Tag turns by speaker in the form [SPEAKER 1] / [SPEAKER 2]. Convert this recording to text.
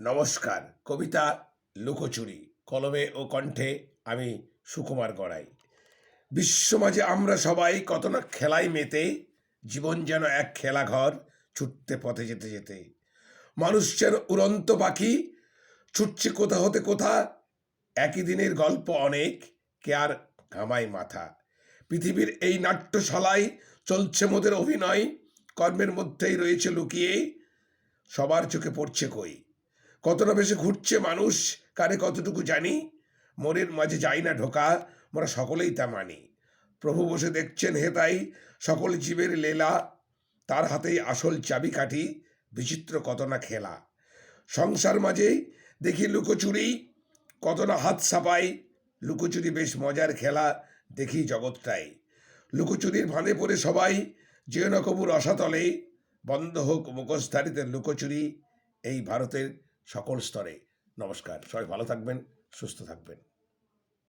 [SPEAKER 1] নমস্কার। কবিতা লুকোচুরি, কলমে ও কণ্ঠে আমি সুকুমার গড়াই। বিশ্বমাঝে আমরা সবাই কত না খেলায় মেতে, জীবন যেন এক খেলাঘর, ছুটতে পথে যেতে যেতে। মানুষ যেন উড়ন্ত পাখি, ছুটছে কোথা হতে কোথা। একই দিনের গল্প অনেক, কে আর ঘামায় মাথা। পৃথিবীর এই নাট্যশালায় চলছে মোদের অভিনয়, কর্মের মধ্যেই রয়েছে লুকিয়ে, সবার চোখে পড়ছে কই। কতটা বেশি ঘুরছে মানুষ, কারে কতটুকু জানি। মোরের মাঝে যাই না ঢোকা, মোরা সকলেই তা মানি। প্রভু বসে দেখছেন হেতাই সকল জীবের লীলা, তার হাতেই আসল চাবিকাঠি, বিচিত্র কত না খেলা। সংসার মাঝে দেখি লুকোচুরি, কত না হাত ছাপাই। লুকোচুরি বেশ মজার খেলা, দেখি জগৎটাই। লুকোচুরির ফাঁদে পড়ে সবাই যেও না কবু রসাতলে, বন্ধ হোক মুখোশধারীদের লুকোচুরি এই ভারতের সকল স্তরে। নমস্কার, সবাই ভালো থাকবেন, সুস্থ থাকবেন।